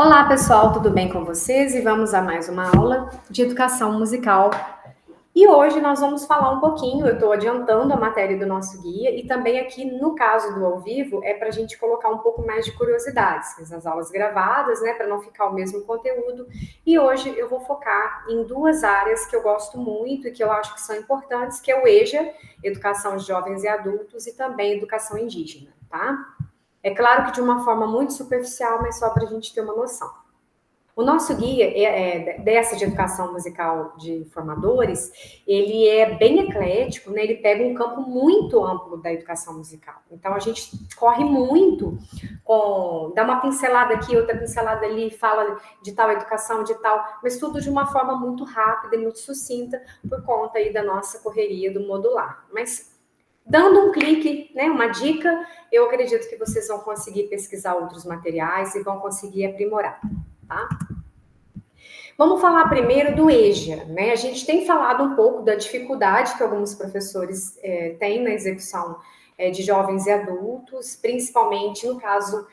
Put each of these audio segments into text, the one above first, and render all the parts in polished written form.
Olá, pessoal, tudo bem com vocês? E vamos a mais uma aula de educação musical. E hoje nós vamos falar um pouquinho, eu estou adiantando a matéria do nosso guia, e também aqui no caso do ao vivo, é para a gente colocar um pouco mais de curiosidades nas aulas gravadas, né, para não ficar o mesmo conteúdo. E hoje eu vou focar em duas áreas que eu gosto muito e que eu acho que são importantes, que é o EJA, Educação de Jovens e Adultos, e também Educação Indígena, tá? É claro que de uma forma muito superficial, mas só para a gente ter uma noção. O nosso guia dessa de educação musical de formadores, ele é bem eclético, né? Ele pega um campo muito amplo da educação musical. Então, a gente corre muito dá uma pincelada aqui, outra pincelada ali, fala de tal educação, de tal, mas tudo de uma forma muito rápida e muito sucinta, por conta aí da nossa correria do modular. Mas dando um clique, né, uma dica, eu acredito que vocês vão conseguir pesquisar outros materiais e vão conseguir aprimorar, tá? Vamos falar primeiro do EJA, né? A gente tem falado um pouco da dificuldade que alguns professores têm na execução de jovens e adultos, principalmente no caso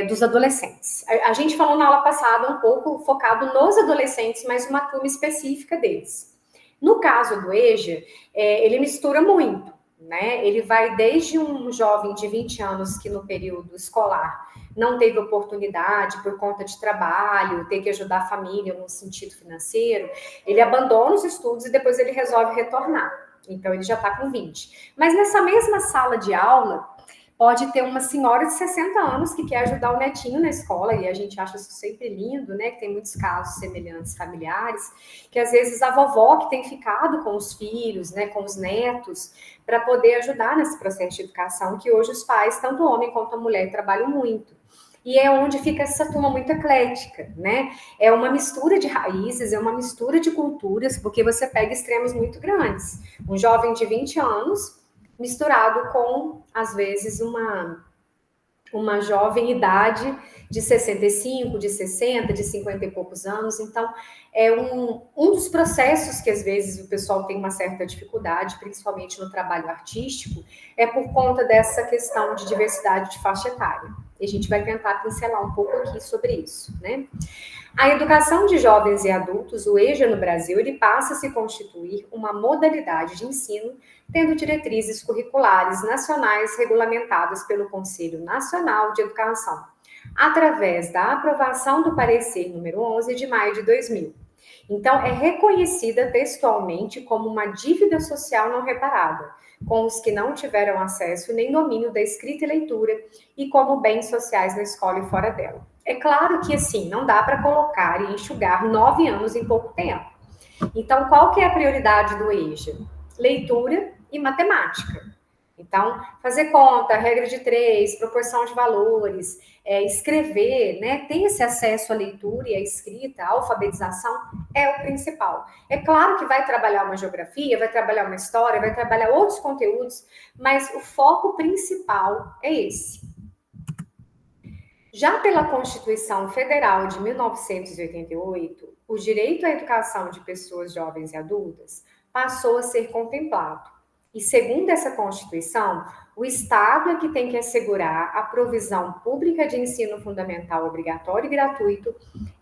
dos adolescentes. A gente falou na aula passada um pouco focado nos adolescentes, mas uma turma específica deles. No caso do EJA, ele mistura muito, né? Ele vai desde um jovem de 20 anos que no período escolar não teve oportunidade por conta de trabalho, ter que ajudar a família no sentido financeiro, ele abandona os estudos e depois ele resolve retornar. Então, ele já está com 20. Mas nessa mesma sala de aula, pode ter uma senhora de 60 anos que quer ajudar o netinho na escola, e a gente acha isso sempre lindo, né? Que tem muitos casos semelhantes familiares, que às vezes a vovó que tem ficado com os filhos, né, com os netos, para poder ajudar nesse processo de educação, que hoje os pais, tanto o homem quanto a mulher, trabalham muito. E é onde fica essa turma muito eclética, né? É uma mistura de raízes, é uma mistura de culturas, porque você pega extremos muito grandes. Um jovem de 20 anos misturado com, às vezes, uma jovem idade de 65, de 60, de 50 e poucos anos. Então, é um dos processos que, às vezes, o pessoal tem uma certa dificuldade, principalmente no trabalho artístico, é por conta dessa questão de diversidade de faixa etária. E a gente vai tentar pincelar um pouco aqui sobre isso, né? A educação de jovens e adultos, o EJA no Brasil, ele passa a se constituir uma modalidade de ensino, tendo diretrizes curriculares nacionais regulamentadas pelo Conselho Nacional de Educação, através da aprovação do parecer número 11 de maio de 2000. Então, é reconhecida textualmente como uma dívida social não reparada, com os que não tiveram acesso nem domínio da escrita e leitura, e como bens sociais na escola e fora dela. É claro que, assim, não dá para colocar e enxugar 9 anos em pouco tempo. Então, qual que é a prioridade do EJA? Leitura e matemática. Então, fazer conta, regra de 3, proporção de valores, escrever, né, ter esse acesso à leitura e à escrita, à alfabetização, é o principal. É claro que vai trabalhar uma geografia, vai trabalhar uma história, vai trabalhar outros conteúdos, mas o foco principal é esse. Já pela Constituição Federal de 1988, o direito à educação de pessoas jovens e adultas passou a ser contemplado. E segundo essa Constituição, o Estado é que tem que assegurar a provisão pública de ensino fundamental obrigatório e gratuito,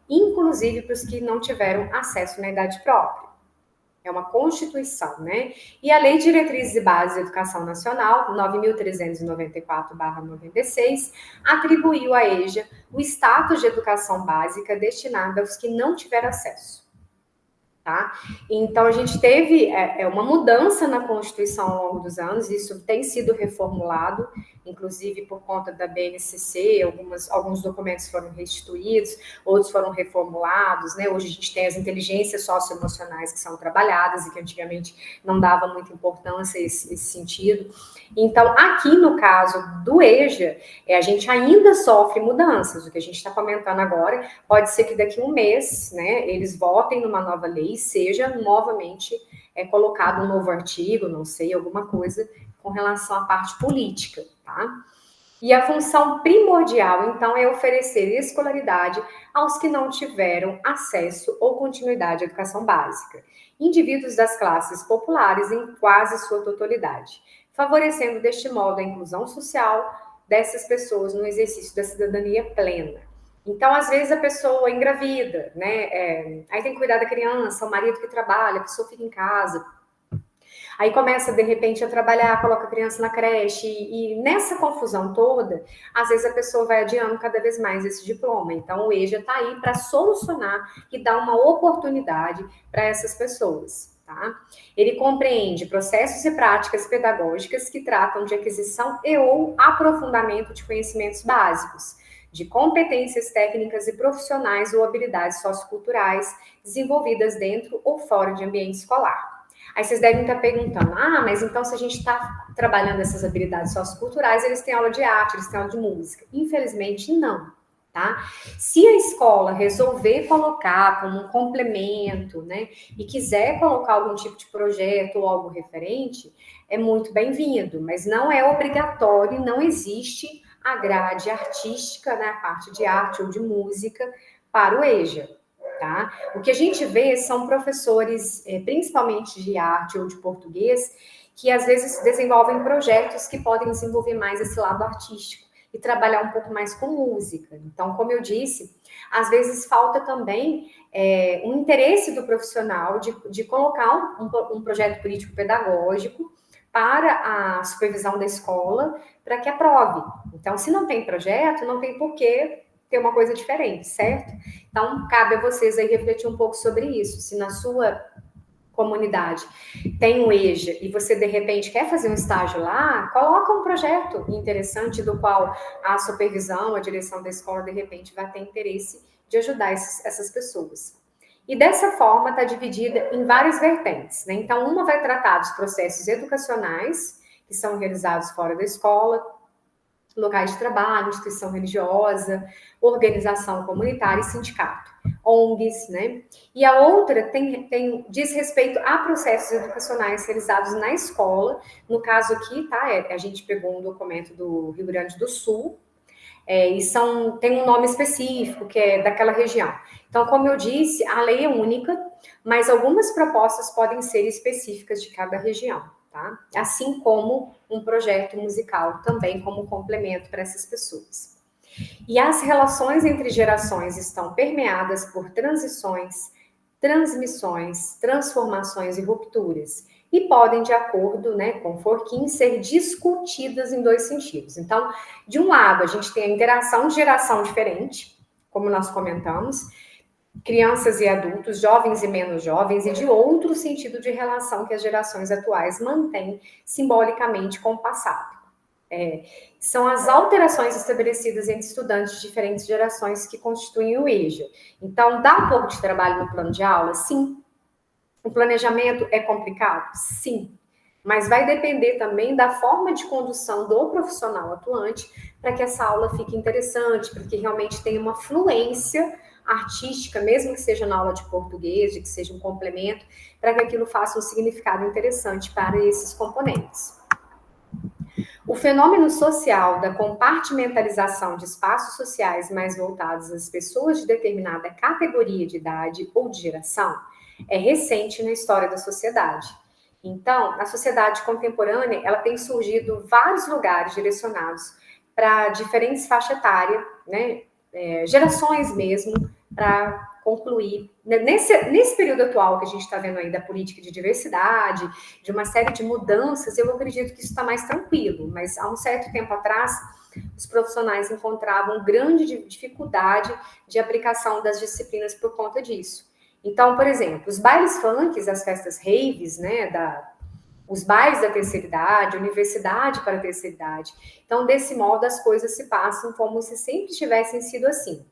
inclusive para os que não tiveram acesso na idade própria. É uma Constituição, né? E a Lei de Diretrizes e Bases de Educação Nacional, 9.394/96, atribuiu à EJA o status de educação básica destinada aos que não tiveram acesso. Tá? Então, a gente teve uma mudança na Constituição ao longo dos anos, isso tem sido reformulado, inclusive por conta da BNCC, alguns documentos foram restituídos, outros foram reformulados, né? Hoje a gente tem as inteligências socioemocionais que são trabalhadas e que antigamente não dava muita importância a esse sentido. Então, aqui no caso do EJA, a gente ainda sofre mudanças. O que a gente está comentando agora, pode ser que daqui a um mês, né, eles votem numa nova lei e seja novamente colocado um novo artigo, não sei, alguma coisa com relação à parte política, tá? E a função primordial, então, é oferecer escolaridade aos que não tiveram acesso ou continuidade à educação básica, indivíduos das classes populares em quase sua totalidade, favorecendo deste modo a inclusão social dessas pessoas no exercício da cidadania plena. Então, às vezes, a pessoa engravida, né? Aí tem que cuidar da criança, o marido que trabalha, a pessoa fica em casa. Aí começa, de repente, a trabalhar, coloca a criança na creche, e nessa confusão toda, às vezes a pessoa vai adiando cada vez mais esse diploma. Então, o EJA está aí para solucionar e dar uma oportunidade para essas pessoas. Tá? Ele compreende processos e práticas pedagógicas que tratam de aquisição e ou aprofundamento de conhecimentos básicos, de competências técnicas e profissionais ou habilidades socioculturais desenvolvidas dentro ou fora de ambiente escolar. Aí vocês devem estar perguntando, mas então se a gente está trabalhando essas habilidades socioculturais, eles têm aula de arte, eles têm aula de música. Infelizmente, não, tá? Se a escola resolver colocar como um complemento, né, e quiser colocar algum tipo de projeto ou algo referente, é muito bem-vindo, mas não é obrigatório, não existe a grade artística, né, a parte de arte ou de música para o EJA. Tá? O que a gente vê são professores, principalmente de arte ou de português, que às vezes desenvolvem projetos que podem desenvolver mais esse lado artístico e trabalhar um pouco mais com música. Então, como eu disse, às vezes falta também um interesse do profissional de colocar um projeto político-pedagógico para a supervisão da escola, para que aprove. Então, se não tem projeto, não tem porquê ter uma coisa diferente, certo? Então, cabe a vocês aí refletir um pouco sobre isso. Se na sua comunidade tem um EJA e você, de repente, quer fazer um estágio lá, coloca um projeto interessante do qual a supervisão, a direção da escola, de repente, vai ter interesse de ajudar essas pessoas. E dessa forma, está dividida em várias vertentes, né? Então, uma vai tratar dos processos educacionais, que são realizados fora da escola, locais de trabalho, instituição religiosa, organização comunitária e sindicato, ONGs, né? E a outra diz respeito a processos educacionais realizados na escola. No caso aqui, tá? A gente pegou um documento do Rio Grande do Sul, e tem um nome específico, que é daquela região. Então, como eu disse, a lei é única, mas algumas propostas podem ser específicas de cada região. Tá? Assim como um projeto musical também como complemento para essas pessoas. E as relações entre gerações estão permeadas por transições, transmissões, transformações e rupturas, e podem, de acordo, né, com Forquim, ser discutidas em dois sentidos. Então, de um lado, a gente tem a interação de geração diferente, como nós comentamos, crianças e adultos, jovens e menos jovens, e de outro sentido de relação que as gerações atuais mantêm simbolicamente com o passado. São as alterações estabelecidas entre estudantes de diferentes gerações que constituem o EJA. Então, dá um pouco de trabalho no plano de aula? Sim. O planejamento é complicado? Sim. Mas vai depender também da forma de condução do profissional atuante para que essa aula fique interessante, para que realmente tenha uma fluência artística, mesmo que seja na aula de português, que seja um complemento, para que aquilo faça um significado interessante para esses componentes. O fenômeno social da compartimentalização de espaços sociais mais voltados às pessoas de determinada categoria de idade ou de geração é recente na história da sociedade. Então, na sociedade contemporânea, ela tem surgido vários lugares direcionados para diferentes faixas etárias, né? Gerações mesmo, para concluir. Nesse período atual que a gente está vendo aí da política de diversidade, de uma série de mudanças, eu acredito que isso está mais tranquilo, mas há um certo tempo atrás, os profissionais encontravam grande dificuldade de aplicação das disciplinas por conta disso. Então, por exemplo, os bailes funks, as festas raves, né, os bailes da terceira idade, universidade para a terceira idade. Então, desse modo, as coisas se passam como se sempre tivessem sido assim.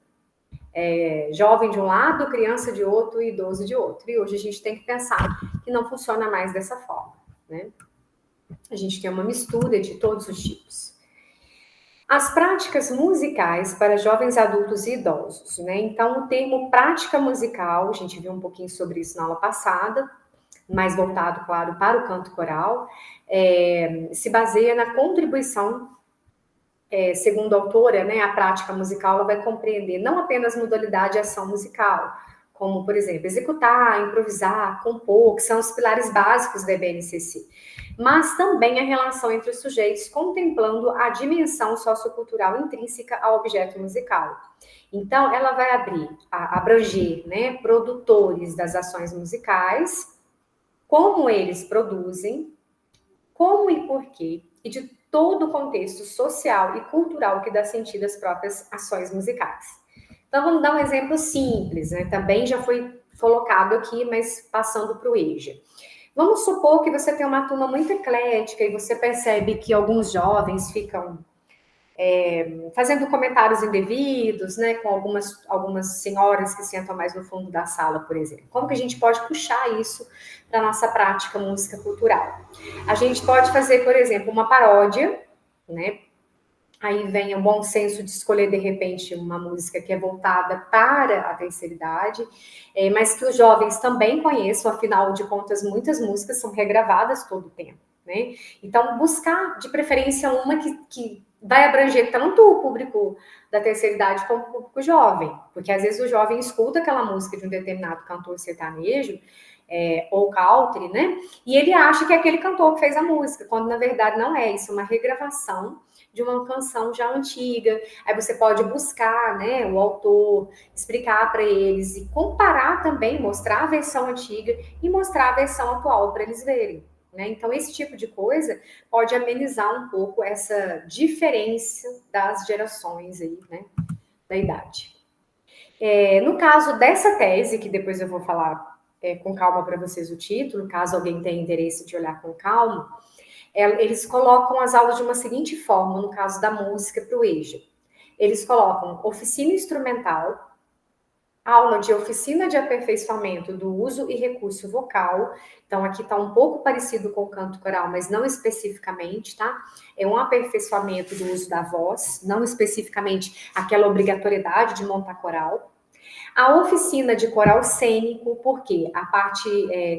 Jovem de um lado, criança de outro e idoso de outro. E hoje a gente tem que pensar que não funciona mais dessa forma, né? A gente tem uma mistura de todos os tipos. As práticas musicais para jovens adultos e idosos, né? Então, o termo prática musical, a gente viu um pouquinho sobre isso na aula passada, mais voltado, claro, para o canto coral, se baseia na contribuição, segundo a autora, né, a prática musical ela vai compreender não apenas modalidade e ação musical, como, por exemplo, executar, improvisar, compor, que são os pilares básicos da BNCC, mas também a relação entre os sujeitos, contemplando a dimensão sociocultural intrínseca ao objeto musical. Então, ela vai abranger, né, produtores das ações musicais, como eles produzem, como e por quê, e de todo o contexto social e cultural que dá sentido às próprias ações musicais. Então, vamos dar um exemplo simples, né? Também já foi colocado aqui, mas passando para o EJA. Vamos supor que você tem uma turma muito eclética e você percebe que alguns jovens ficam fazendo comentários indevidos, né, com algumas senhoras que sentam mais no fundo da sala, por exemplo. Como que a gente pode puxar isso para a nossa prática música cultural? A gente pode fazer, por exemplo, uma paródia, né? Aí vem o bom senso de escolher, de repente, uma música que é voltada para a terceira idade, mas que os jovens também conheçam, afinal de contas, muitas músicas são regravadas todo o tempo, né? Então, buscar, de preferência, uma que vai abranger tanto o público da terceira idade como o público jovem, porque às vezes o jovem escuta aquela música de um determinado cantor sertanejo, ou country, né? E ele acha que é aquele cantor que fez a música, quando na verdade não é, isso é uma regravação de uma canção já antiga. Aí você pode buscar, né, o autor, explicar para eles e comparar também, mostrar a versão antiga e mostrar a versão atual para eles verem. Né? Então, esse tipo de coisa pode amenizar um pouco essa diferença das gerações aí, né, da idade. No caso dessa tese, que depois eu vou falar com calma para vocês o título, caso alguém tenha interesse de olhar com calma, eles colocam as aulas de uma seguinte forma, no caso da música para o EJA. Eles colocam oficina instrumental, aula de oficina de aperfeiçoamento do uso e recurso vocal. Então, aqui está um pouco parecido com o canto coral, mas não especificamente, tá? É um aperfeiçoamento do uso da voz, não especificamente aquela obrigatoriedade de montar coral. A oficina de coral cênico, porque a parte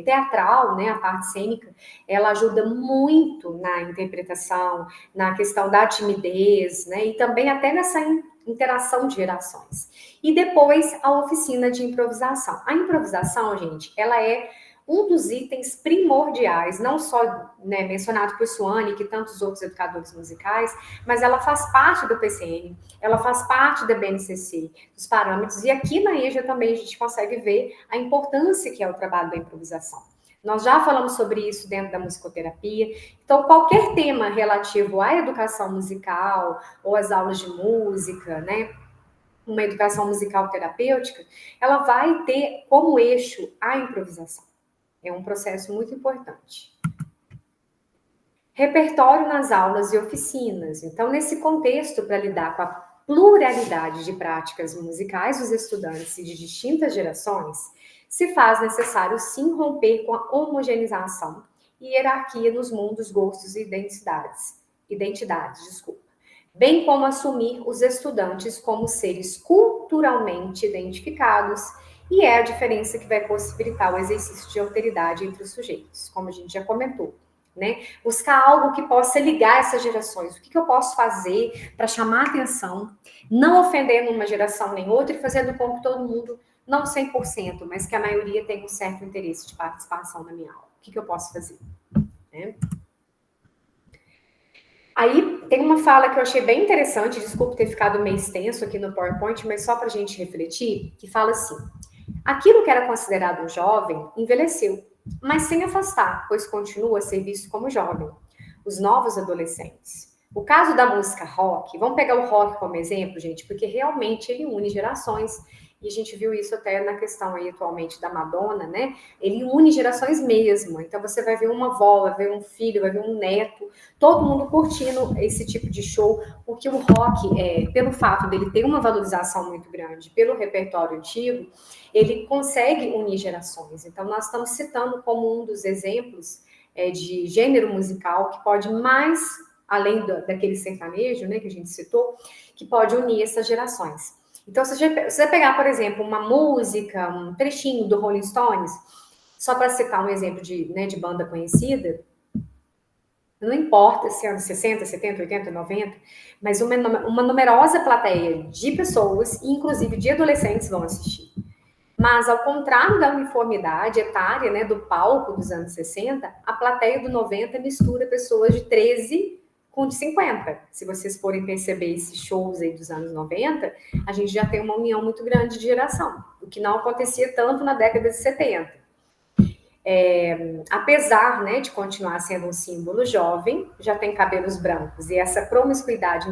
teatral, né, a parte cênica, ela ajuda muito na interpretação, na questão da timidez, né, e também até nessa interação de gerações. E depois a oficina de improvisação. A improvisação, gente, ela é um dos itens primordiais, não só, né, mencionado por Suane, que tantos outros educadores musicais, mas ela faz parte do PCN, ela faz parte da BNCC, dos parâmetros, e aqui na EJA também a gente consegue ver a importância que é o trabalho da improvisação. Nós já falamos sobre isso dentro da musicoterapia. Então, qualquer tema relativo à educação musical ou às aulas de música, né, uma educação musical terapêutica, ela vai ter como eixo a improvisação. É um processo muito importante. Repertório nas aulas e oficinas. Então, nesse contexto, para lidar com a pluralidade de práticas musicais dos estudantes e de distintas gerações, se faz necessário sim romper com a homogeneização e hierarquia nos mundos, gostos e identidades, bem como assumir os estudantes como seres culturalmente identificados, e é a diferença que vai possibilitar o exercício de alteridade entre os sujeitos, como a gente já comentou. Né? Buscar algo que possa ligar essas gerações. O que eu posso fazer para chamar atenção, não ofendendo uma geração nem outra e fazendo com que todo mundo, não 100%, mas que a maioria tenha um certo interesse de participação na minha aula. O que eu posso fazer? Né? Aí tem uma fala que eu achei bem interessante, desculpe ter ficado meio extenso aqui no PowerPoint, mas só para a gente refletir, que fala assim: aquilo que era considerado um jovem envelheceu, mas sem afastar, pois continua a ser visto como jovem. Os novos adolescentes. O caso da música rock, vamos pegar o rock como exemplo, gente, porque realmente ele une gerações, e a gente viu isso até na questão aí atualmente da Madonna, né? Ele une gerações mesmo. Então você vai ver uma avó, vai ver um filho, vai ver um neto, todo mundo curtindo esse tipo de show, porque o rock, pelo fato dele ter uma valorização muito grande pelo repertório antigo, ele consegue unir gerações. Então nós estamos citando como um dos exemplos de gênero musical que pode mais, além daquele sertanejo, né, que a gente citou, que pode unir essas gerações. Então, se você pegar, por exemplo, uma música, um trechinho do Rolling Stones, só para citar um exemplo de banda conhecida, não importa se é anos 60, 70, 80, 90, mas uma numerosa plateia de pessoas, inclusive de adolescentes, vão assistir. Mas, ao contrário da uniformidade etária, né, do palco dos anos 60, a plateia do 90 mistura pessoas de 13 com de 50. Se vocês forem perceber esses shows aí dos anos 90, a gente já tem uma união muito grande de geração, o que não acontecia tanto na década de 70. Apesar, né, de continuar sendo um símbolo jovem, já tem cabelos brancos, e essa promiscuidade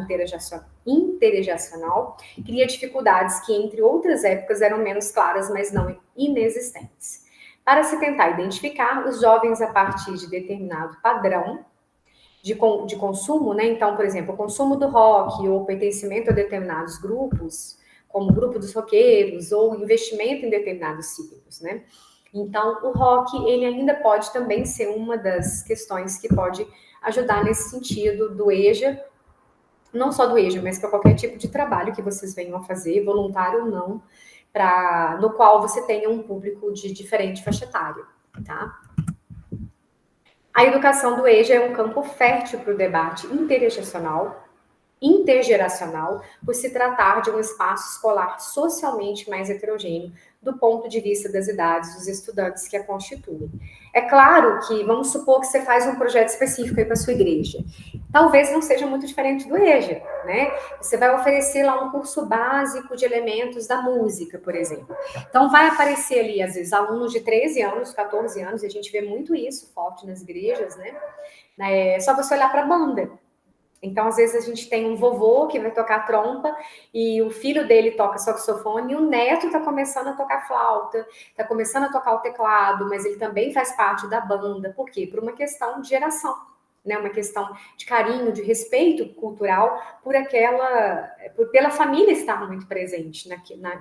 intergeracional cria dificuldades que, entre outras épocas, eram menos claras, mas não inexistentes. Para se tentar identificar, os jovens, a partir de determinado padrão de consumo, né, então, por exemplo, o consumo do rock ou pertencimento a determinados grupos, como o grupo dos roqueiros, ou investimento em determinados ciclos, né? Então, o rock, ele ainda pode também ser uma das questões que pode ajudar nesse sentido do EJA, não só do EJA, mas para qualquer tipo de trabalho que vocês venham a fazer, voluntário ou não, no qual você tenha um público de diferente faixa etária, tá? A educação do EJA é um campo fértil para o debate intergeracional, por se tratar de um espaço escolar socialmente mais heterogêneo do ponto de vista das idades dos estudantes que a constituem. É claro que, vamos supor que você faz um projeto específico aí para a sua igreja. Talvez não seja muito diferente do EJA, né? Você vai oferecer lá um curso básico de elementos da música, por exemplo. Então, vai aparecer ali, às vezes, alunos de 13 anos, 14 anos, e a gente vê muito isso forte nas igrejas, né? É só você olhar para a banda. Então, às vezes, a gente tem um vovô que vai tocar trompa e o filho dele toca saxofone e o neto está começando a tocar flauta, está começando a tocar o teclado, mas ele também faz parte da banda. Por quê? Por uma questão de geração, né? Uma questão de carinho, de respeito cultural pela família estar muito presente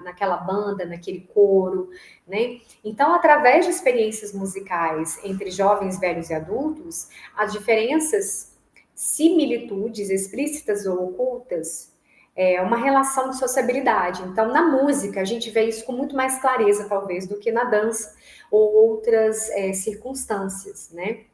naquela banda, naquele coro, né? Então, através de experiências musicais entre jovens, velhos e adultos, as diferenças, similitudes explícitas ou ocultas, é uma relação de sociabilidade. Então, na música, a gente vê isso com muito mais clareza, talvez, do que na dança ou outras circunstâncias, né?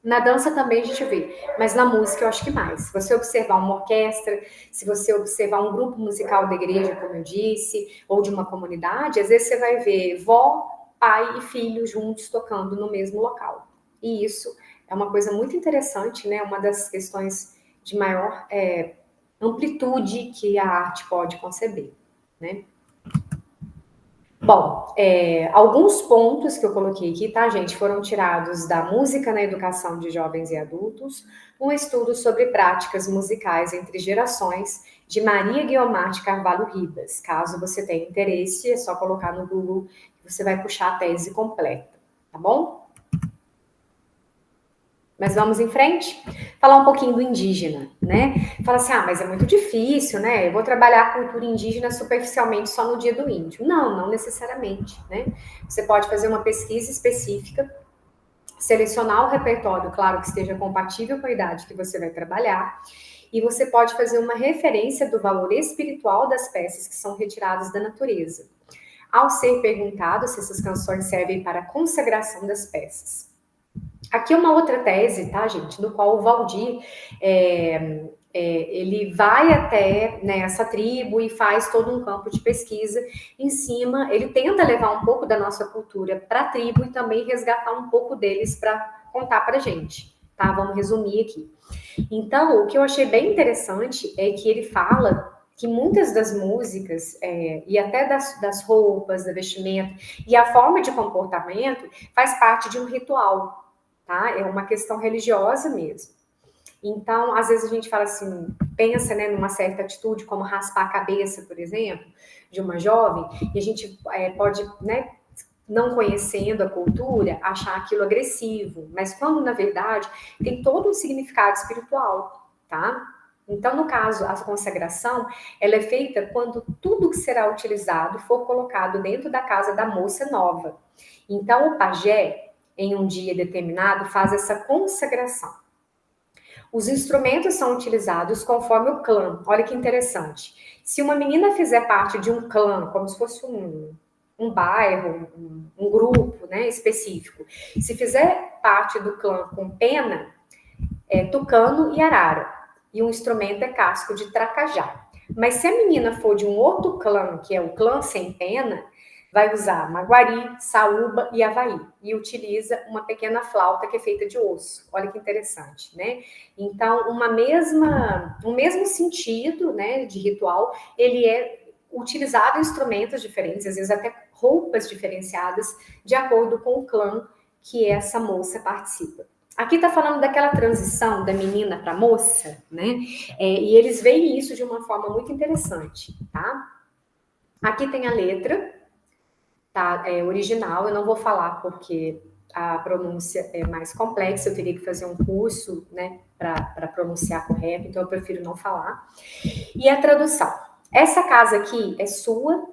Na dança também a gente vê, mas na música eu acho que mais. Se você observar uma orquestra, se você observar um grupo musical da igreja, como eu disse, ou de uma comunidade, às vezes você vai ver vó, pai e filho juntos tocando no mesmo local. E isso é uma coisa muito interessante, né? Uma das questões de maior amplitude que a arte pode conceber, né? Bom, alguns pontos que eu coloquei aqui, tá, gente, foram tirados da Música na Educação de Jovens e Adultos, um estudo sobre práticas musicais entre gerações, de Maria Guiomar de Carvalho Ribas. Caso você tenha interesse, é só colocar no Google que você vai puxar a tese completa, tá bom? Mas vamos em frente? Falar um pouquinho do indígena, né? Fala assim, mas é muito difícil, né? Eu vou trabalhar a cultura indígena superficialmente só no Dia do Índio. Não, não necessariamente, né? Você pode fazer uma pesquisa específica, selecionar o repertório, claro que esteja compatível com a idade que você vai trabalhar, e você pode fazer uma referência do valor espiritual das peças que são retiradas da natureza. Ao ser perguntado se essas canções servem para a consagração das peças. Aqui é uma outra tese, tá, gente, no qual o Valdir, ele vai até, né, essa tribo e faz todo um campo de pesquisa em cima, ele tenta levar um pouco da nossa cultura para a tribo e também resgatar um pouco deles para contar para a gente, tá? Vamos resumir aqui. Então, o que eu achei bem interessante é que ele fala que muitas das músicas, e até das roupas, da vestimenta, e a forma de comportamento faz parte de um ritual, tá? É uma questão religiosa mesmo. Então, às vezes a gente fala assim, pensa, né, numa certa atitude, como raspar a cabeça, por exemplo, de uma jovem, e a gente pode, né, não conhecendo a cultura, achar aquilo agressivo, mas quando, na verdade, tem todo um significado espiritual, tá? Então, no caso, a consagração, ela é feita quando tudo que será utilizado for colocado dentro da casa da moça nova. Então, o pajé, em um dia determinado, faz essa consagração. Os instrumentos são utilizados conforme o clã. Olha que interessante. Se uma menina fizer parte de um clã, como se fosse um bairro, um grupo, né, específico, se fizer parte do clã com pena, é tucano e arara. E um instrumento é casco de tracajá. Mas se a menina for de um outro clã, que é o clã sem pena, vai usar maguari, saúba e havaí. E utiliza uma pequena flauta que é feita de osso. Olha que interessante, né? Então, um mesmo sentido, né, de ritual, ele é utilizado em instrumentos diferentes, às vezes até roupas diferenciadas, de acordo com o clã que essa moça participa. Aqui está falando daquela transição da menina para moça, né? E eles veem isso de uma forma muito interessante, tá? Aqui tem a letra, tá? Original, eu não vou falar porque a pronúncia é mais complexa, eu teria que fazer um curso, né, para pronunciar correto, então eu prefiro não falar. E a tradução. Essa casa aqui é sua,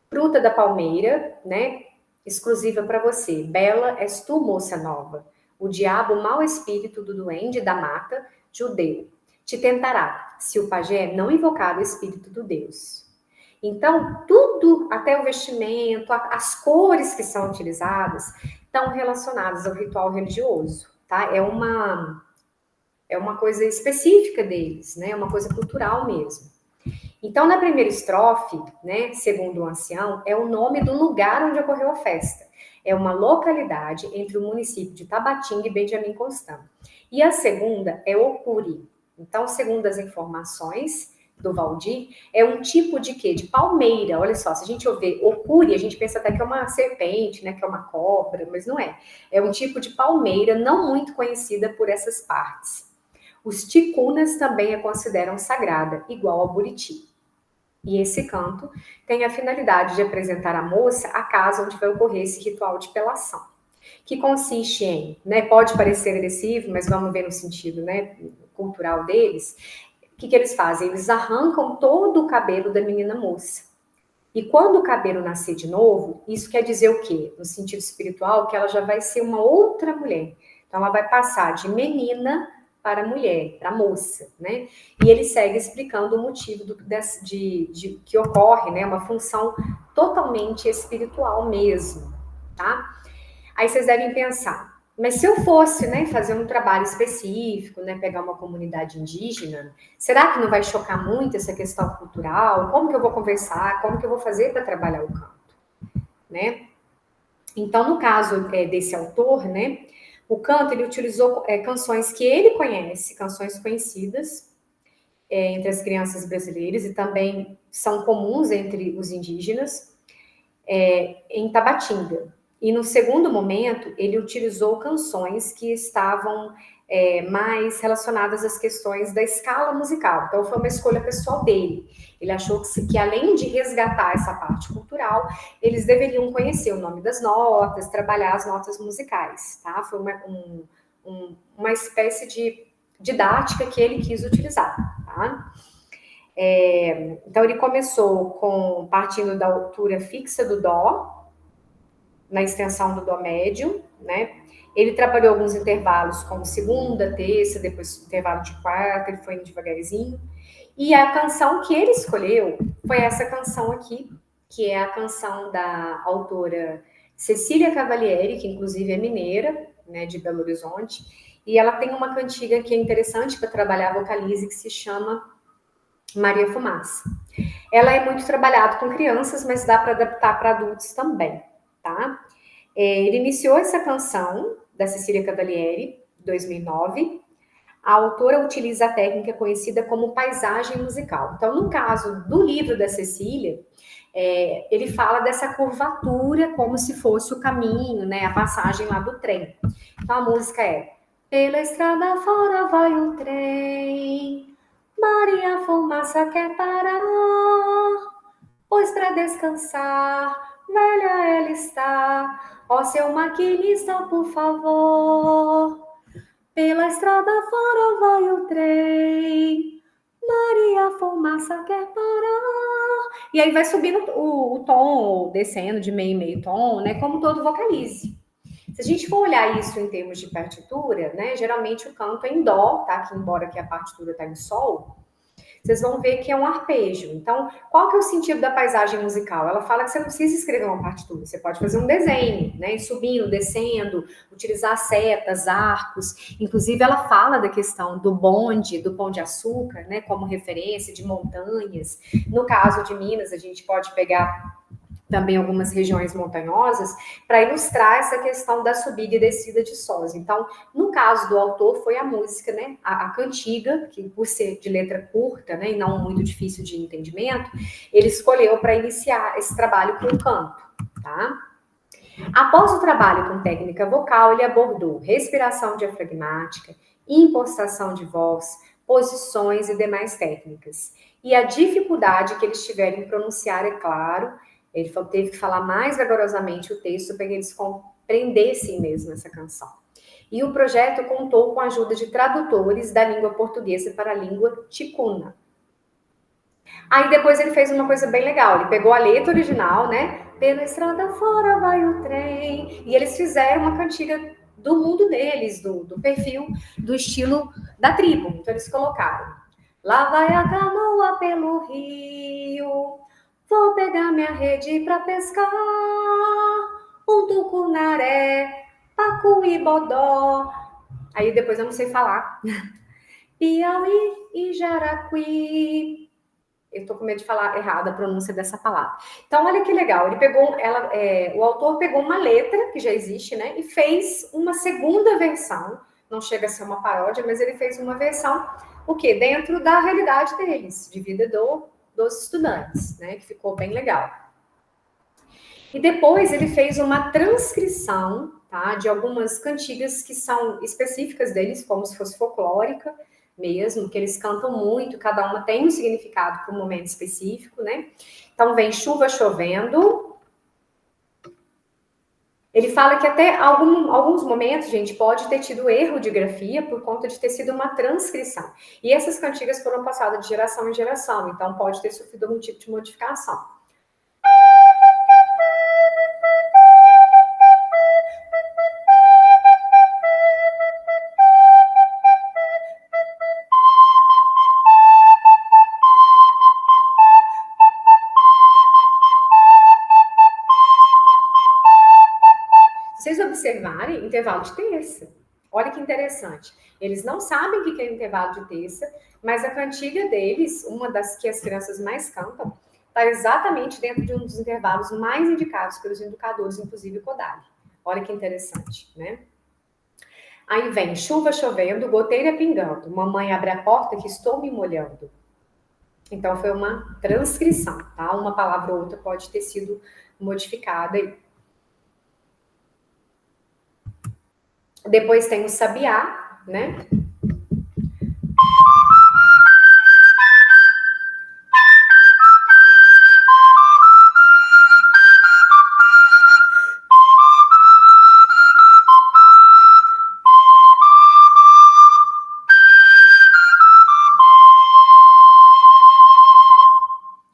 fruta da palmeira, né? Exclusiva para você. Bela és tu, moça nova. O diabo, mau espírito do duende da mata, judeu, te tentará, se o pajé não invocar o espírito do Deus. Então, tudo, até o vestimento, as cores que são utilizadas, estão relacionadas ao ritual religioso, tá? É uma coisa específica deles, né? É uma coisa cultural mesmo. Então, na primeira estrofe, né, segundo o ancião, é o nome do lugar onde ocorreu a festa. É uma localidade entre o município de Tabatinga e Benjamin Constant. E a segunda é Ocuri. Então, segundo as informações do Valdir, é um tipo de quê? De palmeira. Olha só, se a gente ouvir Ocuri, a gente pensa até que é uma serpente, né, que é uma cobra, mas não é. É um tipo de palmeira não muito conhecida por essas partes. Os ticunas também a consideram sagrada, igual ao buriti. E esse canto tem a finalidade de apresentar à moça a casa onde vai ocorrer esse ritual de pelação, que consiste em, né, pode parecer agressivo, mas vamos ver no sentido, né, cultural deles. O que eles fazem? Eles arrancam todo o cabelo da menina moça. E quando o cabelo nascer de novo, isso quer dizer o quê? No sentido espiritual, que ela já vai ser uma outra mulher. Então, ela vai passar de menina para mulher, para moça, né? E ele segue explicando o motivo de que ocorre, né? Uma função totalmente espiritual mesmo, tá? Aí vocês devem pensar, mas se eu fosse, né, fazer um trabalho específico, né, pegar uma comunidade indígena, será que não vai chocar muito essa questão cultural? Como que eu vou conversar? Como que eu vou fazer para trabalhar o canto, né? Então, no caso desse autor, né, o canto ele utilizou canções que ele conhece, canções conhecidas entre as crianças brasileiras e também são comuns entre os indígenas em Tabatinga. E no segundo momento, ele utilizou canções que estavam mais relacionadas às questões da escala musical. Então, foi uma escolha pessoal dele. Ele achou que além de resgatar essa parte cultural, eles deveriam conhecer o nome das notas, trabalhar as notas musicais, tá? Foi uma espécie de didática que ele quis utilizar, tá? Então, ele começou partindo da altura fixa do dó, na extensão do dó médio, né? Ele trabalhou alguns intervalos, como segunda, terça, depois intervalo de quarta, ele foi indo devagarzinho. E a canção que ele escolheu foi essa canção aqui, que é a canção da autora Cecília Cavalieri, que inclusive é mineira, né, de Belo Horizonte, e ela tem uma cantiga que é interessante para trabalhar a vocalize, que se chama Maria Fumaça. Ela é muito trabalhada com crianças, mas dá para adaptar para adultos também, tá? Ele iniciou essa canção da Cecília Cavalieri, 2009. A autora utiliza a técnica conhecida como paisagem musical. Então, no caso do livro da Cecília, ele fala dessa curvatura como se fosse o caminho, né, a passagem lá do trem. Então, a música é: pela estrada fora vai o trem, Maria Fumaça quer parar, pois para descansar, velha ela está. Ó seu maquinista, por favor, pela estrada fora vai o trem, Maria Fumaça quer parar. E aí vai subindo o tom, descendo de meio e meio tom, né? Como todo vocalize. Se a gente for olhar isso em termos de partitura, né? Geralmente o canto é em dó, tá? Que embora que a partitura tá em sol, vocês vão ver que é um arpejo. Então, qual que é o sentido da paisagem musical? Ela fala que você não precisa escrever uma partitura, você pode fazer um desenho, né? Subindo, descendo, utilizar setas, arcos. Inclusive, ela fala da questão do bonde, do Pão de Açúcar, né? Como referência de montanhas. No caso de Minas, a gente pode pegar também algumas regiões montanhosas, para ilustrar essa questão da subida e descida de sós. Então, no caso do autor, foi a música, né, a cantiga, que por ser de letra curta, né, e não muito difícil de entendimento, ele escolheu para iniciar esse trabalho com o canto, tá? Após o trabalho com técnica vocal, ele abordou respiração diafragmática, impostação de voz, posições e demais técnicas. E a dificuldade que eles tiveram em pronunciar, é claro, ele teve que falar mais vigorosamente o texto para que eles compreendessem mesmo essa canção. E o projeto contou com a ajuda de tradutores da língua portuguesa para a língua ticuna. Aí depois ele fez uma coisa bem legal, ele pegou a letra original, né? Pela estrada fora vai o trem. E eles fizeram uma cantiga do mundo deles, do perfil, do estilo da tribo. Então eles colocaram: lá vai a canoa pelo rio, vou pegar minha rede pra pescar, um tucunaré, pacu e bodó. Aí depois eu não sei falar. Piauí e Jaracuí. Eu tô com medo de falar errado a pronúncia dessa palavra. Então, olha que legal. Ele pegou, o autor pegou uma letra que já existe, né, e fez uma segunda versão. Não chega a ser uma paródia, mas ele fez uma versão, o quê? Dentro da realidade deles, de vida dos estudantes, né, que ficou bem legal. E depois ele fez uma transcrição, tá, de algumas cantigas que são específicas deles, como se fosse folclórica, mesmo, que eles cantam muito, cada uma tem um significado para um momento específico, né? Então vem chuva chovendo. Ele fala que até alguns momentos, gente, pode ter tido erro de grafia por conta de ter sido uma transcrição. E essas cantigas foram passadas de geração em geração, então pode ter sofrido algum tipo de modificação. Vocês observarem, intervalo de terça. Olha que interessante. Eles não sabem o que é intervalo de terça, mas a cantiga deles, uma das que as crianças mais cantam, está exatamente dentro de um dos intervalos mais indicados pelos educadores, inclusive o Kodály. Olha que interessante, né? Aí vem chuva chovendo, goteira pingando, mamãe abre a porta que estou me molhando. Então foi uma transcrição, tá? Uma palavra ou outra pode ter sido modificada aí. Depois tem o sabiá, né?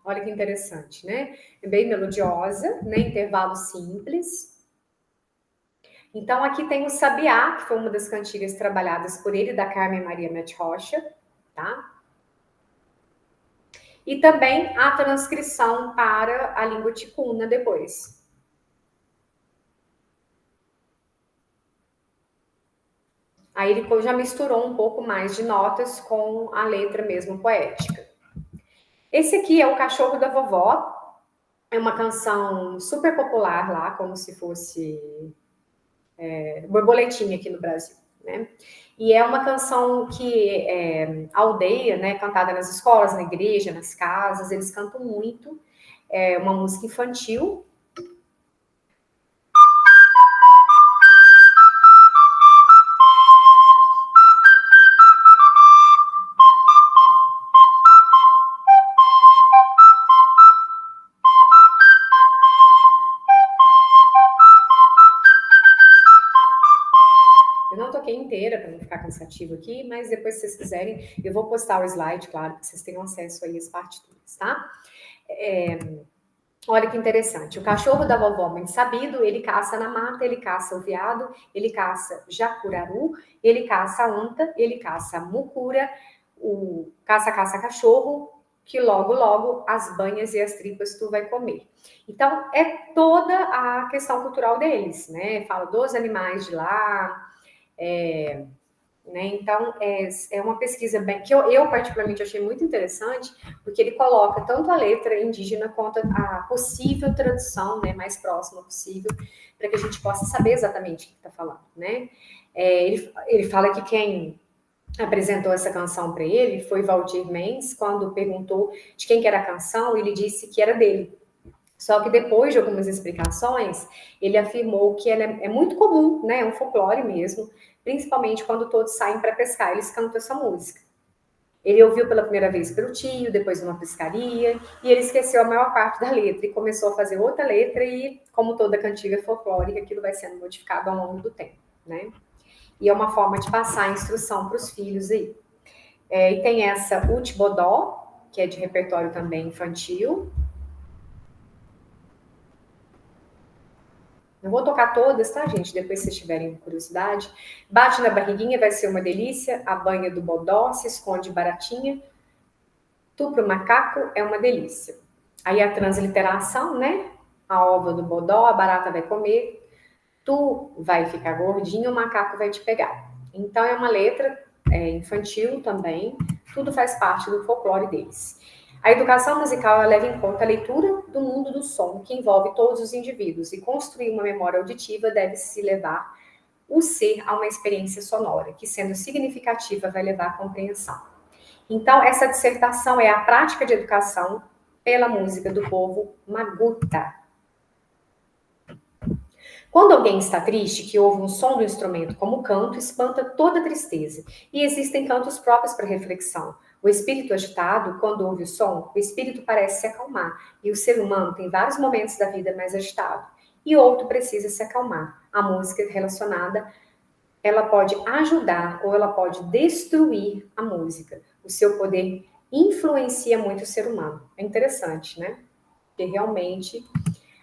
Olha que interessante, né? É bem melodiosa, né? Intervalo simples. Então, aqui tem o Sabiá, que foi uma das cantigas trabalhadas por ele, da Carmen Maria Mete Rocha, tá? E também a transcrição para a língua ticuna depois. Aí ele já misturou um pouco mais de notas com a letra mesmo poética. Esse aqui é o Cachorro da Vovó. É uma canção super popular lá, como se fosse borboletinha aqui no Brasil, né? E é uma canção que aldeia, né? Cantada nas escolas, na igreja, nas casas, eles cantam muito. É uma música infantil. Eu não toquei inteira para não ficar cansativo aqui, mas depois, se vocês quiserem, eu vou postar o slide, claro, para vocês tenham acesso aí às partituras, tá? Olha que interessante. O cachorro da vovó, muito sabido, ele caça na mata, ele caça o veado, ele caça jacuraru, ele caça anta, ele caça mucura, o caça cachorro, que logo, logo as banhas e as tripas tu vai comer. Então, é toda a questão cultural deles, né? Fala dos animais de lá, né? Então, é uma pesquisa bem, que eu particularmente achei muito interessante, porque ele coloca tanto a letra indígena quanto a possível tradução, né, mais próxima possível, para que a gente possa saber exatamente o que está falando, né? Ele fala que quem apresentou essa canção para ele foi Valdir Mendes, quando perguntou de quem que era a canção, ele disse que era dele. Só que depois de algumas explicações, ele afirmou que ela é muito comum, né? É um folclore mesmo, principalmente quando todos saem para pescar, eles cantam essa música. Ele ouviu pela primeira vez pelo tio, depois numa pescaria, e ele esqueceu a maior parte da letra e começou a fazer outra letra e, como toda cantiga folclórica, aquilo vai sendo modificado ao longo do tempo, né? E é uma forma de passar a instrução para os filhos aí. E tem essa Utbodó, que é de repertório também infantil. Não vou tocar todas, tá, gente? Depois, se vocês tiverem curiosidade. Bate na barriguinha, vai ser uma delícia. A banha do bodó, se esconde baratinha. Tu pro macaco é uma delícia. Aí a transliteração, né? A ova do bodó, a barata vai comer. Tu vai ficar gordinho, o macaco vai te pegar. Então, é uma letra infantil também. Tudo faz parte do folclore deles. A educação musical leva em conta a leitura do mundo do som, que envolve todos os indivíduos, e construir uma memória auditiva deve-se levar o ser a uma experiência sonora, que, sendo significativa, vai levar à compreensão. Então, essa dissertação é a prática de educação pela música do povo Maguta. Quando alguém está triste, que ouve um som do instrumento como canto, espanta toda a tristeza. E existem cantos próprios para reflexão. O espírito agitado, quando ouve o som, o espírito parece se acalmar. E o ser humano tem vários momentos da vida mais agitado. E outro precisa se acalmar. A música relacionada, ela pode ajudar ou ela pode destruir a música. O seu poder influencia muito o ser humano. É interessante, né? Porque realmente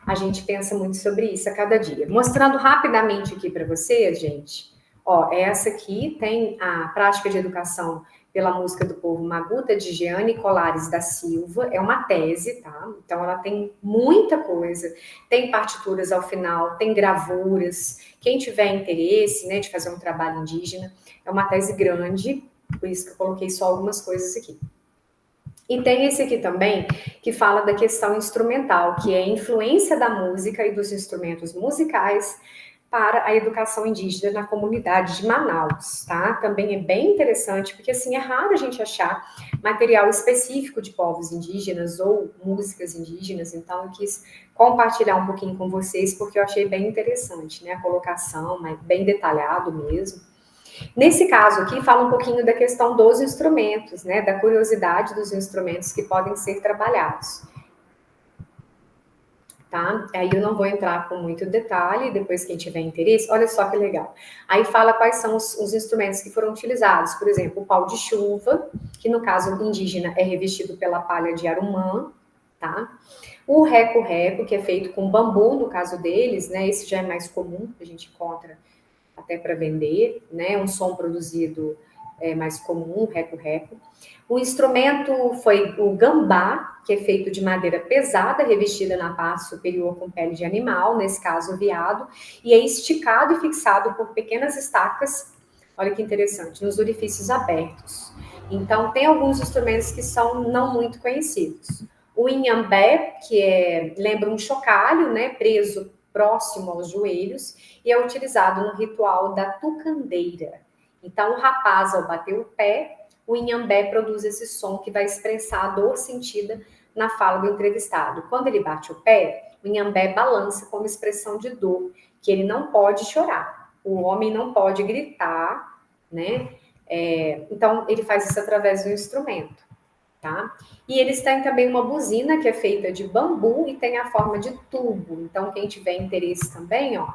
a gente pensa muito sobre isso a cada dia. Mostrando rapidamente aqui para vocês, gente, ó, essa aqui tem a prática de educação pela música do povo Maguta, de Jeane Colares da Silva, é uma tese, tá? Então ela tem muita coisa, tem partituras ao final, tem gravuras, quem tiver interesse, né, de fazer um trabalho indígena, é uma tese grande, por isso que eu coloquei só algumas coisas aqui. E tem esse aqui também, que fala da questão instrumental, que é a influência da música e dos instrumentos musicais para a educação indígena na comunidade de Manaus, tá? Também é bem interessante, porque assim, é raro a gente achar material específico de povos indígenas ou músicas indígenas, então eu quis compartilhar um pouquinho com vocês, porque eu achei bem interessante, né? A colocação, bem detalhado mesmo. Nesse caso aqui, fala um pouquinho da questão dos instrumentos, né? Da curiosidade dos instrumentos que podem ser trabalhados. Tá? Aí eu não vou entrar com muito detalhe, depois quem tiver interesse, olha só que legal. Aí fala quais são os instrumentos que foram utilizados, por exemplo, o pau de chuva, que no caso indígena é revestido pela palha de arumã, tá? O reco-reco, que é feito com bambu, no caso deles, né? Esse já é mais comum, a gente encontra até para vender, né? Um som produzido mais comum, reco-reco. O instrumento foi o gambá, que é feito de madeira pesada, revestida na parte superior com pele de animal, nesse caso o veado, e é esticado e fixado por pequenas estacas, olha que interessante, nos orifícios abertos. Então, tem alguns instrumentos que são não muito conhecidos. O inhambé, que lembra um chocalho, né, preso próximo aos joelhos, e é utilizado no ritual da tucandeira. Então, o rapaz, ao bater o pé, o inhambé produz esse som que vai expressar a dor sentida na fala do entrevistado. Quando ele bate o pé, o inhambé balança como expressão de dor, que ele não pode chorar. O homem não pode gritar, né? Então, ele faz isso através do instrumento, tá? E eles têm também uma buzina que é feita de bambu e tem a forma de tubo. Então, quem tiver interesse também, ó,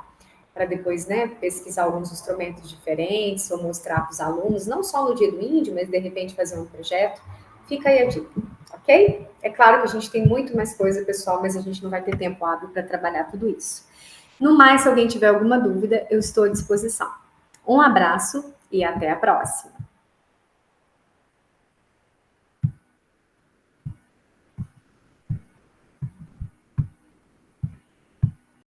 para depois, né, pesquisar alguns instrumentos diferentes ou mostrar para os alunos, não só no Dia do Índio, mas de repente fazer um projeto, fica aí a dica, ok? É claro que a gente tem muito mais coisa, pessoal, mas a gente não vai ter tempo hábil para trabalhar tudo isso. No mais, se alguém tiver alguma dúvida, eu estou à disposição. Um abraço e até a próxima!